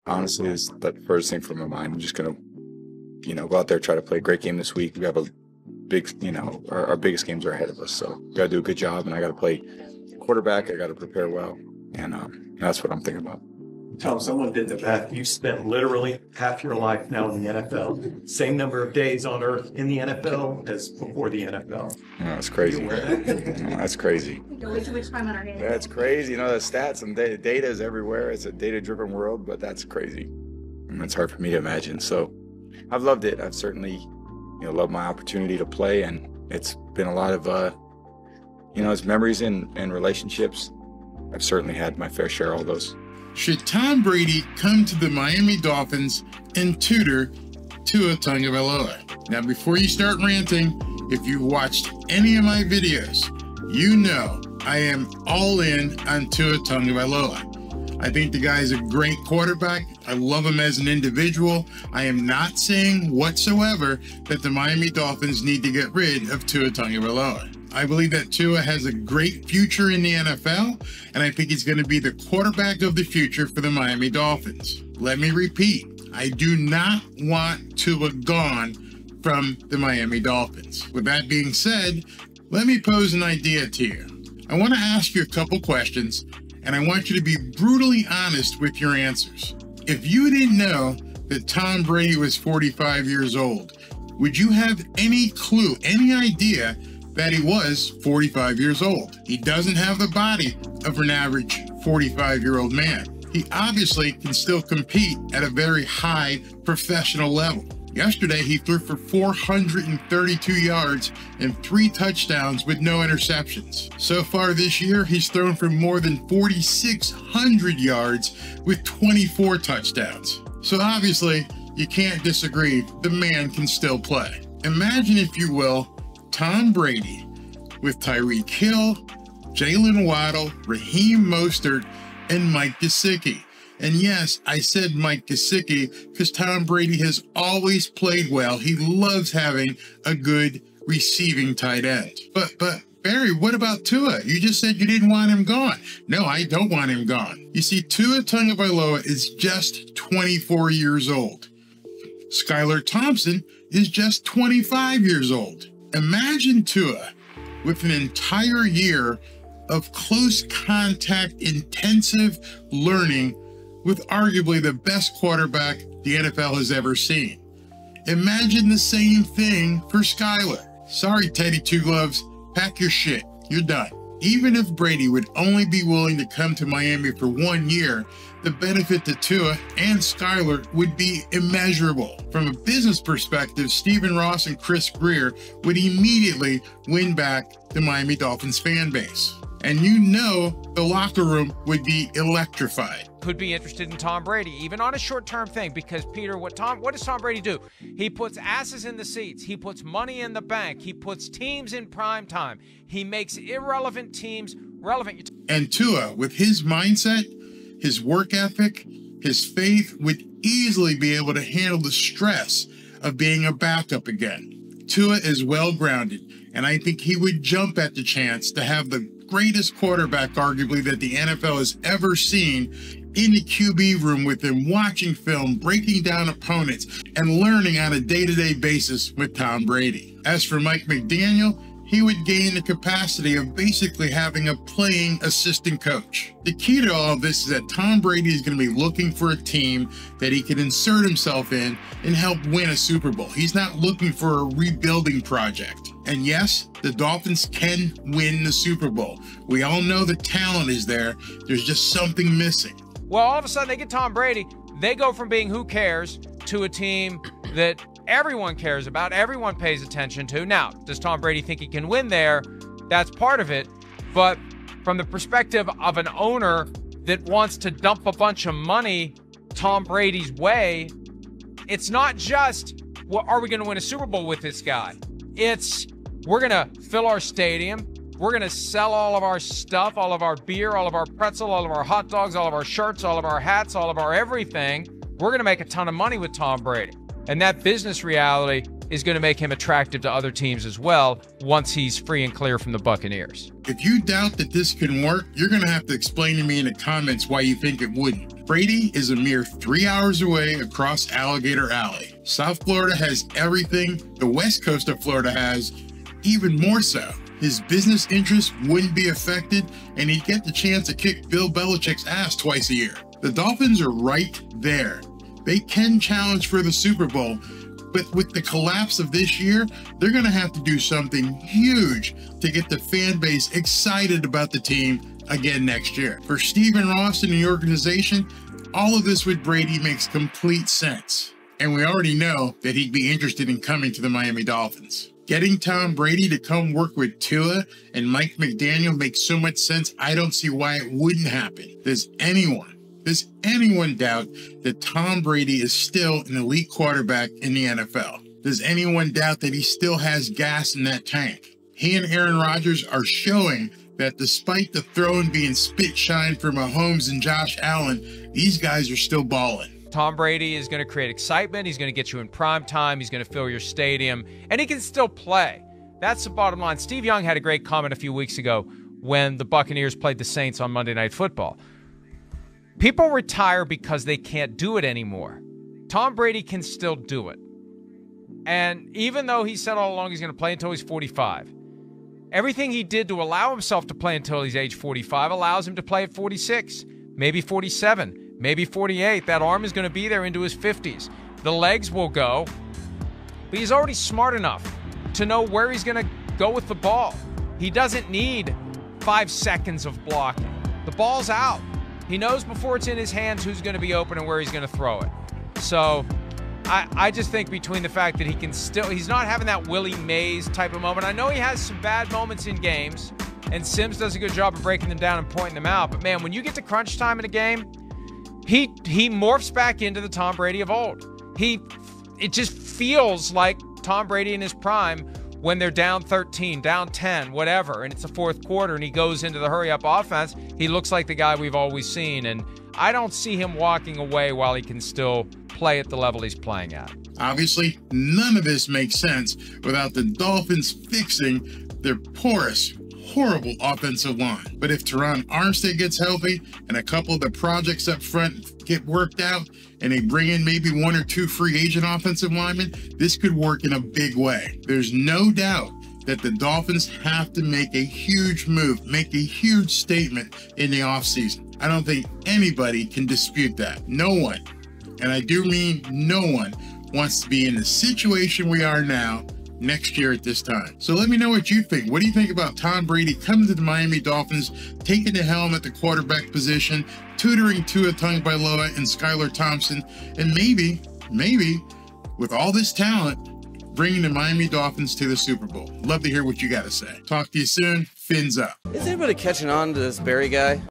honestly is the first thing from my mind. I'm just gonna, go out there, try to play a great game this week. We have a big, our biggest games are ahead of us, so we gotta do a good job, and I gotta play quarterback. I gotta prepare well, and that's what I'm thinking about. Tom, someone did the math. You've spent literally half your life now in the NFL. Same number of days on earth in the NFL as before the NFL. That's crazy. That's crazy. Way too much time on our hands. That's crazy. The stats and data is everywhere. It's a data-driven world, but that's crazy. And it's hard for me to imagine. So I've loved it. I've certainly, loved my opportunity to play, and it's been a lot of, it's memories and relationships. I've certainly had my fair share of all those. Should Tom Brady come to the Miami Dolphins and tutor Tua Tagovailoa? Now, before you start ranting, if you've watched any of my videos, you know I am all in on Tua Tagovailoa. I think the guy is a great quarterback. I love him as an individual. I am not saying whatsoever that the Miami Dolphins need to get rid of Tua Tagovailoa. I believe that Tua has a great future in the NFL, and I think he's going to be the quarterback of the future for the Miami Dolphins. Let me repeat, I do not want Tua gone from the Miami Dolphins. With that being said, let me pose an idea to you. I want to ask you a couple questions, and I want you to be brutally honest with your answers. If you didn't know that Tom Brady was 45 years old, would you have any clue, any idea that he was 45 years old? He doesn't have the body of an average 45-year-old man. He obviously can still compete at a very high professional level. Yesterday, he threw for 432 yards and 3 touchdowns with no interceptions. So far this year, he's thrown for more than 4,600 yards with 24 touchdowns. So obviously, you can't disagree, the man can still play. Imagine, if you will, Tom Brady with Tyreek Hill, Jalen Waddle, Raheem Mostert, and Mike Gesicki. And yes, I said Mike Gesicki because Tom Brady has always played well. He loves having a good receiving tight end. But Barry, what about Tua? You just said you didn't want him gone. No, I don't want him gone. You see, Tua Tagovailoa is just 24 years old. Skylar Thompson is just 25 years old. Imagine Tua with an entire year of close contact, intensive learning with arguably the best quarterback the NFL has ever seen. Imagine the same thing for Skylar. Sorry, Teddy Two Gloves, pack your shit, you're done. Even if Brady would only be willing to come to Miami for 1 year, the benefit to Tua and Skylar would be immeasurable. From a business perspective, Stephen Ross and Chris Greer would immediately win back the Miami Dolphins fan base. And the locker room would be electrified. Could be interested in Tom Brady, even on a short-term thing, because Peter, what does Tom Brady do? He puts asses in the seats. He puts money in the bank. He puts teams in prime time. He makes irrelevant teams relevant. And Tua, with his mindset, his work ethic, his faith, would easily be able to handle the stress of being a backup again. Tua is well-grounded, and I think he would jump at the chance to have the greatest quarterback, arguably, that the NFL has ever seen in the QB room with him, watching film, breaking down opponents, and learning on a day-to-day basis with Tom Brady. As for Mike McDaniel, he would gain the capacity of basically having a playing assistant coach. The key to all of this is that Tom Brady is going to be looking for a team that he can insert himself in and help win a Super Bowl. He's not looking for a rebuilding project. And yes, the Dolphins can win the Super Bowl. We all know the talent is there. There's just something missing. Well, all of a sudden they get Tom Brady. They go from being who cares to a team that everyone cares about, everyone pays attention to. Now, does Tom Brady think he can win there? That's part of it. But from the perspective of an owner that wants to dump a bunch of money Tom Brady's way, it's not just, well, are we going to win a Super Bowl with this guy? It's, we're going to fill our stadium. We're going to sell all of our stuff, all of our beer, all of our pretzel, all of our hot dogs, all of our shirts, all of our hats, all of our everything. We're going to make a ton of money with Tom Brady. And that business reality is going to make him attractive to other teams as well once he's free and clear from the Buccaneers. If you doubt that this can work, you're going to have to explain to me in the comments why you think it wouldn't. Brady is a mere 3 hours away across Alligator Alley. South Florida has everything the west coast of Florida has, even more so. His business interests wouldn't be affected, and he'd get the chance to kick Bill Belichick's ass twice a year. The Dolphins are right there. They can challenge for the Super Bowl, but with the collapse of this year, they're going to have to do something huge to get the fan base excited about the team again next year. For Stephen Ross and the organization, all of this with Brady makes complete sense. And we already know that he'd be interested in coming to the Miami Dolphins. Getting Tom Brady to come work with Tua and Mike McDaniel makes so much sense, I don't see why it wouldn't happen. Does anyone doubt that Tom Brady is still an elite quarterback in the NFL? Does anyone doubt that he still has gas in that tank? He and Aaron Rodgers are showing that despite the throwing being spit shine for Mahomes and Josh Allen, these guys are still balling. Tom Brady is going to create excitement. He's going to get you in prime time. He's going to fill your stadium, and he can still play. That's the bottom line. Steve Young had a great comment a few weeks ago when the Buccaneers played the Saints on Monday Night Football. People retire because they can't do it anymore. Tom Brady can still do it. And even though he said all along he's going to play until he's 45, everything he did to allow himself to play until he's age 45 allows him to play at 46, maybe 47. Maybe 48. That arm is going to be there into his 50s. The legs will go. But he's already smart enough to know where he's going to go with the ball. He doesn't need 5 seconds of blocking. The ball's out. He knows before it's in his hands who's going to be open and where he's going to throw it. So I just think between the fact that he's not having that Willie Mays type of moment. I know he has some bad moments in games, and Sims does a good job of breaking them down and pointing them out. But man, when you get to crunch time in a game, He morphs back into the Tom Brady of old. It just feels like Tom Brady in his prime when they're down 13, down 10, whatever, and it's the fourth quarter and he goes into the hurry-up offense. He looks like the guy we've always seen, and I don't see him walking away while he can still play at the level he's playing at. Obviously, none of this makes sense without the Dolphins fixing their porous, horrible offensive line. But if Teron Armstead gets healthy and a couple of the projects up front get worked out and they bring in maybe 1 or 2 free agent offensive linemen, this could work in a big way. There's no doubt that the Dolphins have to make a huge move, make a huge statement in the offseason. I don't think anybody can dispute that. No one, and I do mean no one, wants to be in the situation we are now next year at this time. So let me know what you think. What do you think about Tom Brady coming to the Miami Dolphins, taking the helm at the quarterback position, tutoring Tua Tagovailoa and Skylar Thompson, and maybe, with all this talent, bringing the Miami Dolphins to the Super Bowl? Love to hear what you got to say. Talk to you soon. Fins up. Is anybody catching on to this Barry guy?